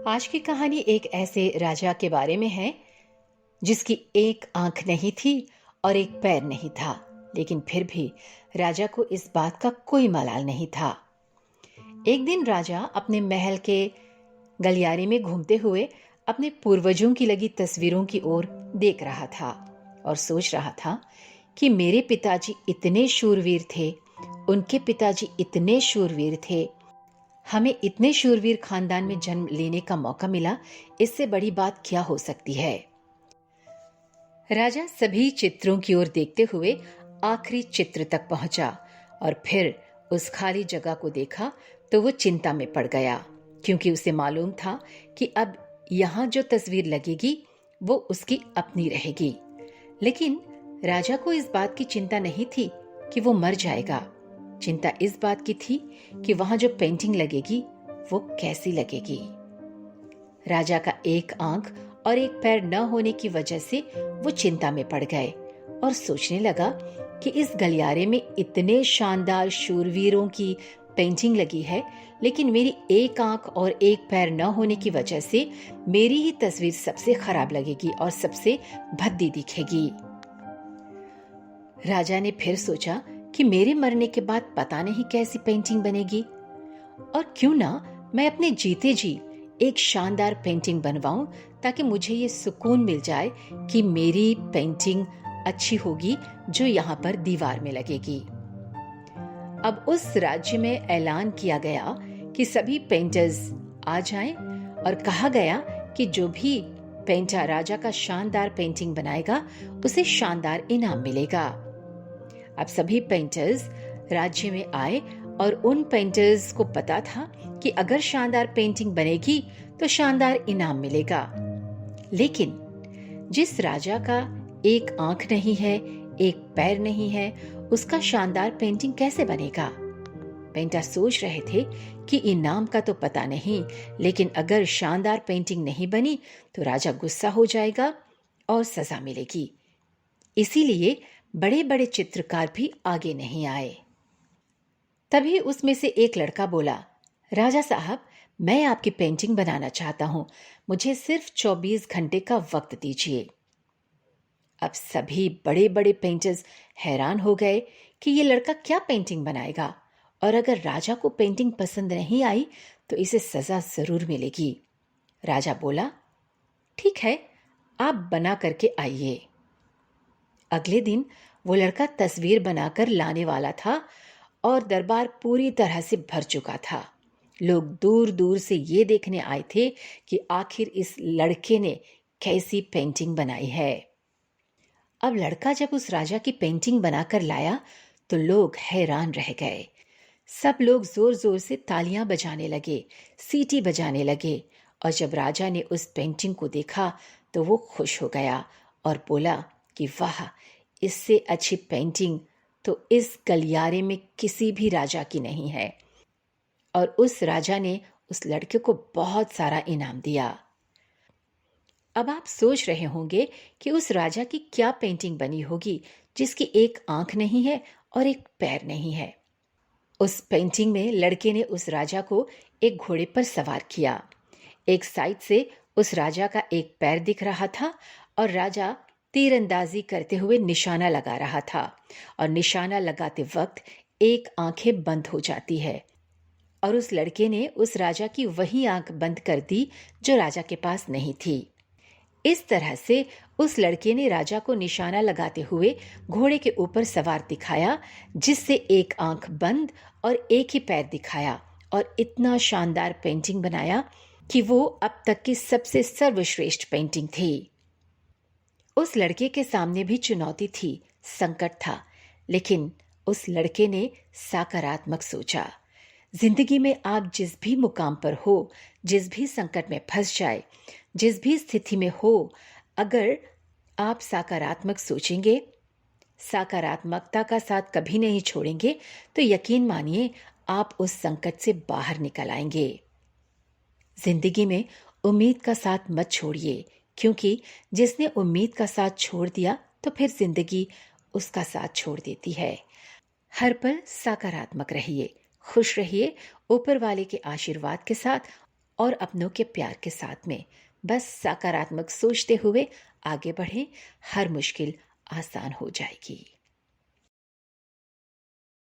आज की कहानी एक ऐसे राजा के बारे में है जिसकी एक आंख नहीं थी और एक पैर नहीं था, लेकिन फिर भी राजा को इस बात का कोई मलाल नहीं था। एक दिन राजा अपने महल के गलियारे में घूमते हुए अपने पूर्वजों की लगी तस्वीरों की ओर देख रहा था और सोच रहा था कि मेरे पिताजी इतने शूरवीर थे, उनके पिताजी इतने शूरवीर थे, हमें इतने शूरवीर खानदान में जन्म लेने का मौका मिला, इससे बड़ी बात क्या हो सकती है। राजा सभी चित्रों की ओर देखते हुए आखिरी चित्र तक पहुंचा और फिर उस खाली जगह को देखा तो वो चिंता में पड़ गया, क्योंकि उसे मालूम था कि अब यहाँ जो तस्वीर लगेगी वो उसकी अपनी रहेगी। लेकिन राजा को इस बात की चिंता नहीं थी कि वो मर जाएगा। चिंता इस बात की थी कि वहां जो पेंटिंग लगेगी वो कैसी लगेगी। राजा का एक आंख और एक पैर न होने की वजह से वो चिंता में पड़ गए और सोचने लगा कि इस गलियारे में इतने शानदार शूरवीरों की पेंटिंग लगी है, लेकिन मेरी एक आंख और एक पैर न होने की वजह से मेरी ही तस्वीर सबसे खराब लगेगी और सबसे भद्दी दिखेगी। राजा ने फिर सोचा कि मेरे मरने के बाद पता नहीं कैसी पेंटिंग बनेगी, और क्यों ना मैं अपने जीते जी एक शानदार पेंटिंग बनवाऊं, ताकि मुझे ये सुकून मिल जाए कि मेरी पेंटिंग अच्छी होगी जो यहाँ पर दीवार में लगेगी। अब उस राज्य में ऐलान किया गया कि सभी पेंटर्स आ जाएं और कहा गया कि जो भी पेंटर राजा का शानदार पेंटिंग बनाएगा उसे शानदार इनाम मिलेगा। अब सभी पेंटर्स राज्य में आए और उन पेंटर्स को पता था कि अगर शानदार पेंटिंग बनेगी तो शानदार इनाम मिलेगा। लेकिन जिस राजा का एक आंख नहीं है, एक पैर नहीं है, उसका शानदार पेंटिंग कैसे बनेगा। पेंटर सोच रहे थे कि इनाम का तो पता नहीं, लेकिन अगर शानदार पेंटिंग नहीं बनी तो राजा गुस्सा हो जाएगा और सजा मिलेगी। इसीलिए बड़े बड़े चित्रकार भी आगे नहीं आए। तभी उसमें से एक लड़का बोला, राजा साहब, मैं आपकी पेंटिंग बनाना चाहता हूं, मुझे सिर्फ 24 घंटे का वक्त दीजिए। अब सभी बड़े बड़े पेंटर्स हैरान हो गए कि ये लड़का क्या पेंटिंग बनाएगा, और अगर राजा को पेंटिंग पसंद नहीं आई तो इसे सजा जरूर मिलेगी। राजा बोला, ठीक है, आप बना करके आइए। अगले दिन वो लड़का तस्वीर बनाकर लाने वाला था और दरबार पूरी तरह से भर चुका था। लोग दूर दूर से ये देखने आए थे कि आखिर इस लड़के ने कैसी पेंटिंग बनाई है। अब लड़का जब उस राजा की पेंटिंग बनाकर लाया तो लोग हैरान रह गए। सब लोग जोर जोर से तालियां बजाने लगे, सीटी बजाने लगे, और जब राजा ने उस पेंटिंग को देखा तो वो खुश हो गया और बोला कि वाह, इससे अच्छी पेंटिंग तो इस गलियारे में किसी भी राजा की नहीं है। और उस राजा ने उस लड़के को बहुत सारा इनाम दिया। अब आप सोच रहे होंगे कि उस राजा की क्या पेंटिंग बनी होगी जिसकी एक आंख नहीं है और एक पैर नहीं है। उस पेंटिंग में लड़के ने उस राजा को एक घोड़े पर सवार किया। एक साइड से उस राजा का एक पैर दिख रहा था और राजा तीरंदाजी करते हुए निशाना लगा रहा था, और निशाना लगाते वक्त एक आंखें बंद हो जाती है, और उस लड़के ने उस राजा की वही आंख बंद कर दी जो राजा के पास नहीं थी। इस तरह से उस लड़के ने राजा को निशाना लगाते हुए घोड़े के ऊपर सवार दिखाया, जिससे एक आंख बंद और एक ही पैर दिखाया, और इतना शानदार पेंटिंग बनाया कि वो अब तक की सबसे सर्वश्रेष्ठ पेंटिंग थी। उस लड़के के सामने भी चुनौती थी, संकट था, लेकिन उस लड़के ने सकारात्मक सोचा। जिंदगी में आप जिस भी मुकाम पर हो, जिस भी संकट में फंस जाए, जिस भी स्थिति में हो, अगर आप सकारात्मक सोचेंगे, सकारात्मकता का साथ कभी नहीं छोड़ेंगे, तो यकीन मानिए आप उस संकट से बाहर निकल आएंगे। जिंदगी में उम्मीद का साथ मत छोड़िए, क्योंकि जिसने उम्मीद का साथ छोड़ दिया तो फिर जिंदगी उसका साथ छोड़ देती है। हर पल सकारात्मक रहिए, खुश रहिए ऊपर वाले के आशीर्वाद के साथ, और अपनों के प्यार के साथ में बस सकारात्मक सोचते हुए आगे बढ़ें, हर मुश्किल आसान हो जाएगी।